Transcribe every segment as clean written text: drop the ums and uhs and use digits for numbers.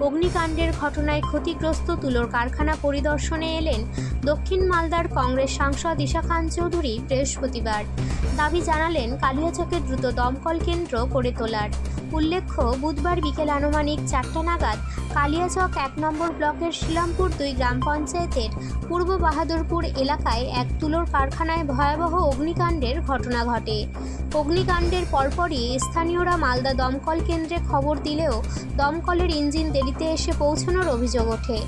অগ্নিকাণ্ডের ঘটনায় ক্ষতিগ্রস্ত তুলোর কারখানা পরিদর্শনে এলেন দক্ষিণ মালদার কংগ্রেস সাংসদ ঈশা খান চৌধুরী বৃহস্পতিবার। দাবি জানালেন কালিয়াচকে দ্রুত দমকল কেন্দ্র গড়ে তোলার। উল্লেখ্য, বুধবার বিকেল আনুমানিক 4টা নাগাদ কালিয়াচক 1 নম্বর ব্লকের শিলামপুর 2 গ্রাম পঞ্চায়েতের পূর্ব বাহাদুরপুর এলাকায় এক তুলোর কারখানায় ভয়াবহ অগ্নিকাণ্ডের ঘটনা ঘটে। অগ্নিকাণ্ডের পরপরই স্থানীয়রা মালদা দমকল কেন্দ্রে খবর দিলেও দমকলের ইঞ্জিন দেরিতে এসে পৌঁছানোর অভিযোগ ওঠে।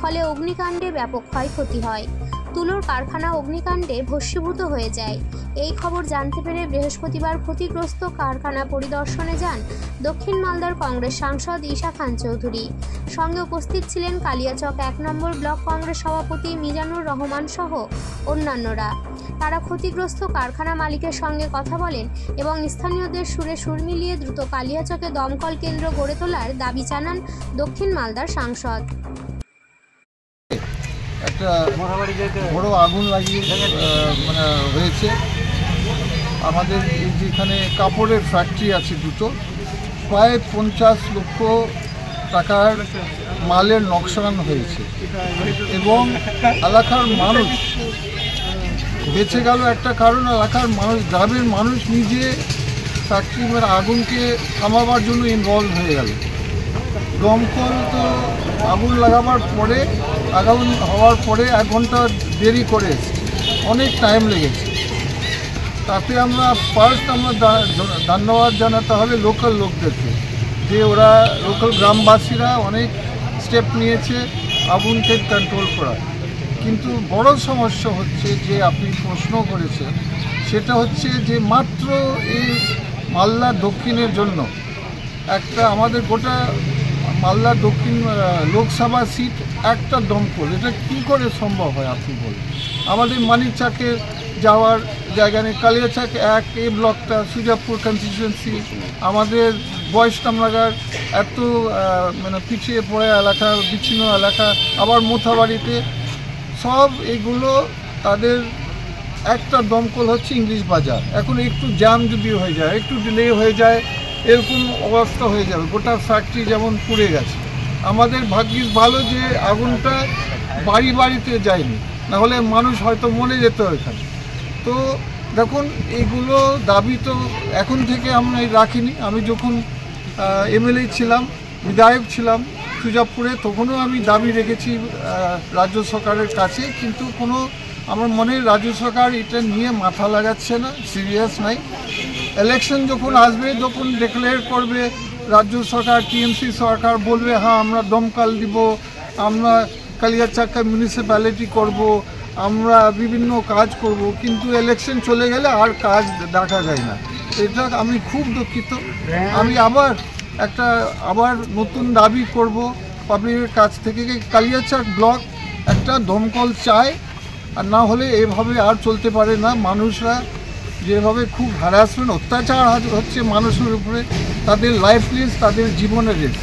ফলে অগ্নিকাণ্ডে ব্যাপক ক্ষয়ক্ষতি হয়। তুলোর কারখানা অগ্নিকাণ্ডে ভস্মীভূত হয়ে যায়। এই খবর জানতে পেরে বৃহস্পতিবার ক্ষতিগ্রস্ত কারখানা পরিদর্শনে যান দক্ষিণ মালদার কংগ্রেস সাংসদ ঈশা খান চৌধুরী। সঙ্গে উপস্থিত ছিলেন কালিয়াচক 1 নম্বর ব্লক কংগ্রেস সভাপতি মিজানুর রহমান সহ অন্যান্যরা। তারা ক্ষতিগ্রস্ত কারখানা মালিকের সঙ্গে কথা বলেন এবং স্থানীয়দের সুরে সুর মিলিয়ে দ্রুত কালিয়াচকে দমকল কেন্দ্র গড়ে তোলার দাবি জানান দক্ষিণ মালদার সাংসদ। একটা বড় আগুন লাগিয়ে হয়েছে আমাদের যেখানে কাপড়ের ফ্যাক্টরি আছে দুটো, প্রায় 50 লক্ষ টাকার মালের নকশান হয়েছে এবং এলাকার মানুষ বেঁচে গেল। একটা কারণ, এলাকার মানুষ, গ্রামের মানুষ নিজে ফ্যাক্টরি আগুনকে থামাবার জন্য ইনভলভ হয়ে গেল। দমকল তো আগুন লাগাবার পরে, আগুন হওয়ার পরে 1 ঘন্টা দেরি করে অনেক টাইম লেগেছে। তাতে আমরা ধন্যবাদ জানাতে হবে লোকাল লোকদেরকে, যে ওরা লোকাল গ্রামবাসীরা অনেক স্টেপ নিয়েছে আগুনকে কন্ট্রোল করার। কিন্তু বড় সমস্যা হচ্ছে যে আপনি প্রশ্ন করেছেন, সেটা হচ্ছে যে মাত্র এই মালদা দক্ষিণের জন্য একটা আমাদের গোটা মালদা দক্ষিণ লোকসভা সিট একটা দমকল, এটা কী করে সম্ভব হয় আপনি বলুন। আমাদের মানিকচাকে যাওয়ার জায়গা নেই, কালিয়াচক 1 এই ব্লকটা, সুজাপুর কনস্টিটিউয়েন্সি, আমাদের বয়সটামনাগার এত পিছিয়ে পড়ে এলাকা, বিচ্ছিন্ন এলাকা, আবার মোথাবাড়িতে সব এগুলো তাদের একটা দমকল হচ্ছে ইংলিশ বাজার। এখন একটু জ্যাম যদি হয়ে যায়, একটু ডিলে হয়ে যায়, এরকম অবস্থা হয়ে যাবে, গোটা ফ্যাক্টরি যেমন পুড়ে গেছে। আমাদের ভাগ্যিস ভালো যে আগুনটা বাড়িতে যায়নি, নাহলে মানুষ হয়তো মরে যেত ওইখানে। তো দেখুন, এইগুলো দাবি তো এখন থেকে আমরা রাখিনি। আমি যখন এমএলএ ছিলাম, বিধায়ক ছিলাম সুজাপুরে, তখনও আমি দাবি রেখেছি রাজ্য সরকারের কাছে, কিন্তু আমার মনে রাজ্য সরকার এটা নিয়ে মাথা লাগাচ্ছে না, সিরিয়াস নাই। ইলেকশন যখন আসবে, যখন ডিক্লেয়ার করবে রাজ্য সরকার, টিএমসি সরকার বলবে হ্যাঁ আমরা দমকল দিব, আমরা কালিয়াচক মিউনিসিপ্যালিটি করব, আমরা বিভিন্ন কাজ করব, কিন্তু ইলেকশন চলে গেলে আর কাজ দেখা যায় না। এটা আমি খুব দুঃখিত। আমি আবার নতুন দাবি করব পাবলিকের কাছ থেকে, কালিয়াচক ব্লক একটা দমকল চায়, আর না হলে এভাবে আর চলতে পারে না। মানুষরা যেভাবে খুব হ্যারাসমেন্ট, অত্যাচার হচ্ছে মানুষের উপরে, তাদের লাইফ রিস্ক, তাদের জীবনের রিস্ক।